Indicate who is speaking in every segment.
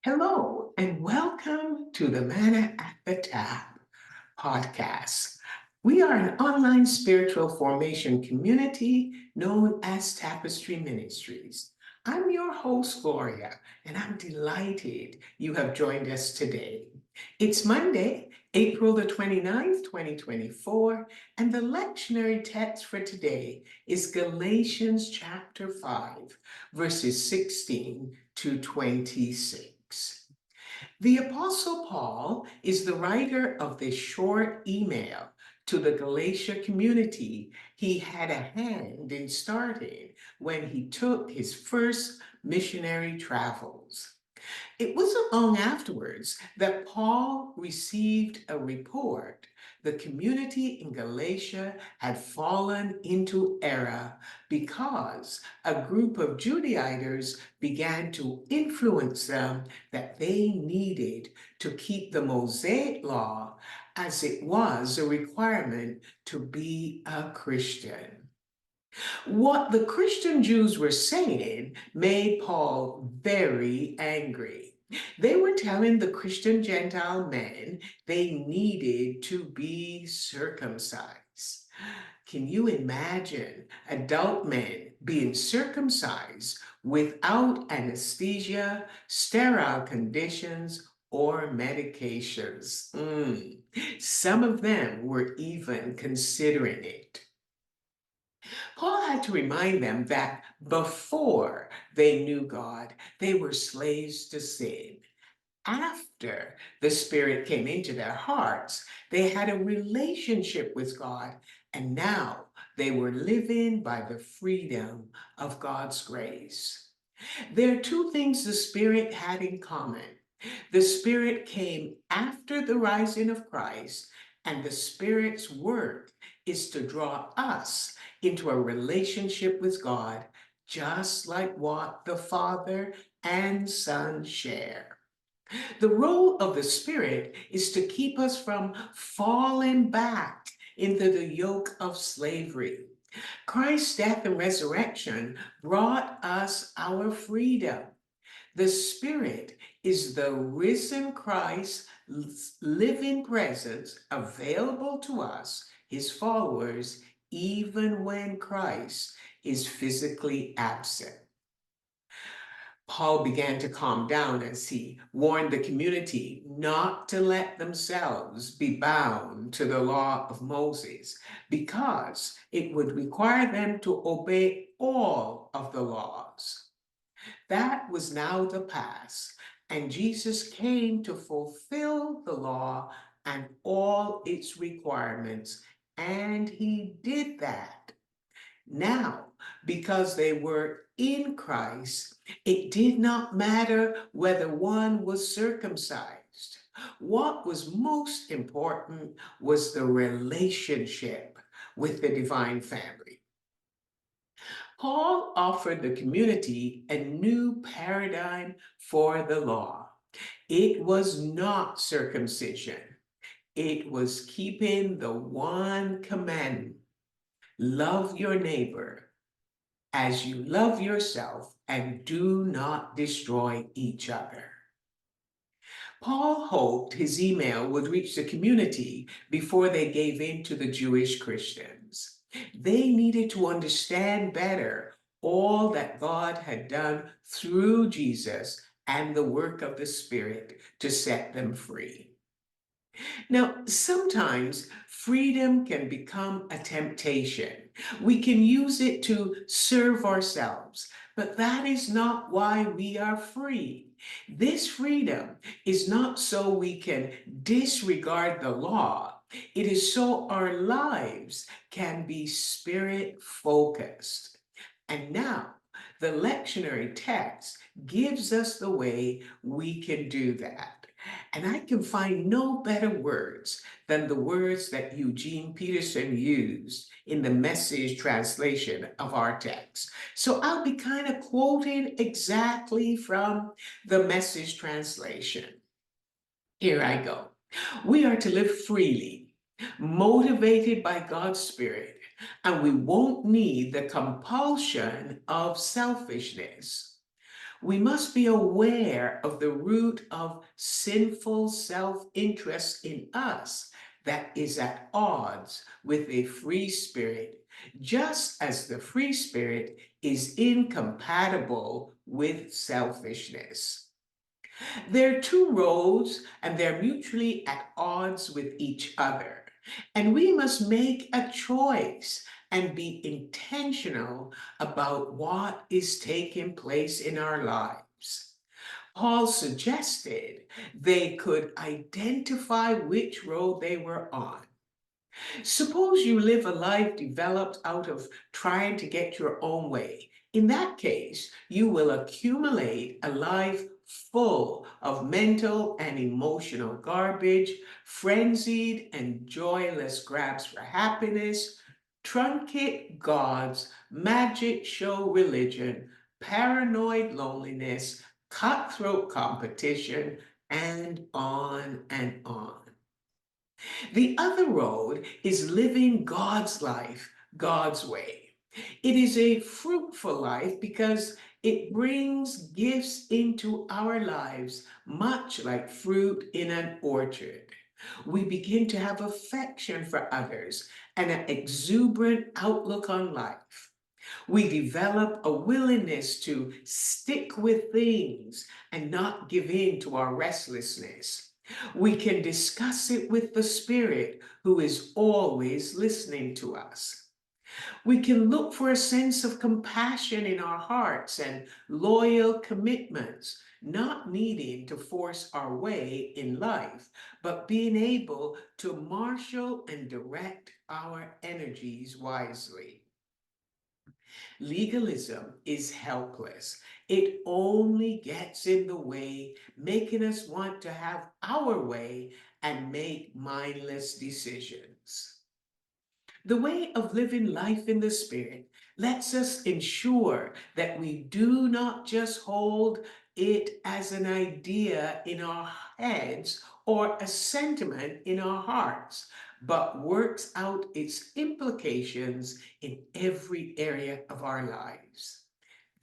Speaker 1: Hello, and welcome to the Manna at the Tap podcast. We are an online spiritual formation community known as Tapestry Ministries. I'm your host, Gloria, and I'm delighted you have joined us today. It's Monday, April the 29th, 2024, and the lectionary text for today is Galatians chapter 5, verses 16 to 26. The Apostle Paul is the writer of this short email to the Galatia community he had a hand in starting when he took his first missionary travels. It wasn't long afterwards that Paul received a report. The community in Galatia had fallen into error because a group of Judaizers began to influence them that they needed to keep the Mosaic law as it was a requirement to be a Christian. What the Christian Jews were saying made Paul very angry. They were telling the Christian Gentile men they needed to be circumcised. Can you imagine adult men being circumcised without anesthesia, sterile conditions, or medications? Some of them were even considering it. Paul had to remind them that before they knew God, they were slaves to sin. After the Spirit came into their hearts, they had a relationship with God, and now they were living by the freedom of God's grace. There are two things the Spirit had in common. The Spirit came after the rising of Christ, and the Spirit's work is to draw us into a relationship with God, just like what the Father and Son share. The role of the Spirit is to keep us from falling back into the yoke of slavery. Christ's death and resurrection brought us our freedom. The Spirit is the risen Christ's living presence available to us, his followers, even when Christ is physically absent. Paul began to calm down as he warned the community not to let themselves be bound to the law of Moses because it would require them to obey all of the laws. That was now the past, and Jesus came to fulfill the law and all its requirements, and he did that. Now, because they were in Christ, it did not matter whether one was circumcised. What was most important was the relationship with the divine family. Paul offered the community a new paradigm for the law. It was not circumcision, it was keeping the one commandment: love your neighbor as you love yourself and do not destroy each other. Paul hoped his email would reach the community before they gave in to the Jewish Christians. They needed to understand better all that God had done through Jesus and the work of the Spirit to set them free. Now, sometimes freedom can become a temptation. We can use it to serve ourselves, but that is not why we are free. This freedom is not so we can disregard the law. It is so our lives can be spirit focused. And now, the lectionary text gives us the way we can do that. And I can find no better words than the words that Eugene Peterson used in the Message translation of our text. So I'll be kind of quoting exactly from the Message translation. Here I go. We are to live freely, motivated by God's Spirit, and we won't need the compulsion of selfishness. We must be aware of the root of sinful self-interest in us that is at odds with a free spirit, just as the free spirit is incompatible with selfishness. They're two roads and they're mutually at odds with each other. And we must make a choice and be intentional about what is taking place in our lives. Paul suggested they could identify which road they were on. Suppose you live a life developed out of trying to get your own way. In that case, you will accumulate a life full of mental and emotional garbage, frenzied and joyless grabs for happiness, truncate gods, magic show religion, paranoid loneliness, cutthroat competition, and on and on. The other road is living God's life, God's way. It is a fruitful life because it brings gifts into our lives, much like fruit in an orchard. We begin to have affection for others and an exuberant outlook on life. We develop a willingness to stick with things and not give in to our restlessness. We can discuss it with the Spirit, who is always listening to us. We can look for a sense of compassion in our hearts and loyal commitments, not needing to force our way in life, but being able to marshal and direct our energies wisely. Legalism is helpless. It only gets in the way, making us want to have our way and make mindless decisions. The way of living life in the Spirit lets us ensure that we do not just hold it as an idea in our heads or a sentiment in our hearts, but works out its implications in every area of our lives.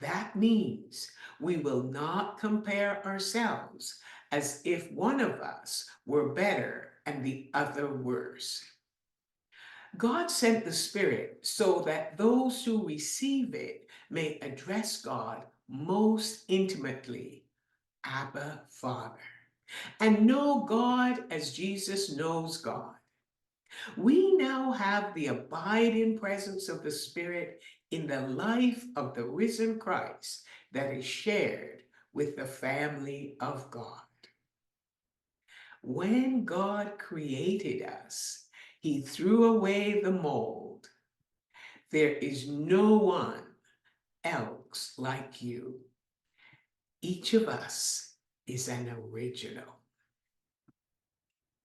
Speaker 1: That means we will not compare ourselves as if one of us were better and the other worse. God sent the Spirit so that those who receive it may address God most intimately, Abba, Father, and know God as Jesus knows God. We now have the abiding presence of the Spirit in the life of the risen Christ that is shared with the family of God. When God created us, He threw away the mold. There is no one else like you. Each of us is an original.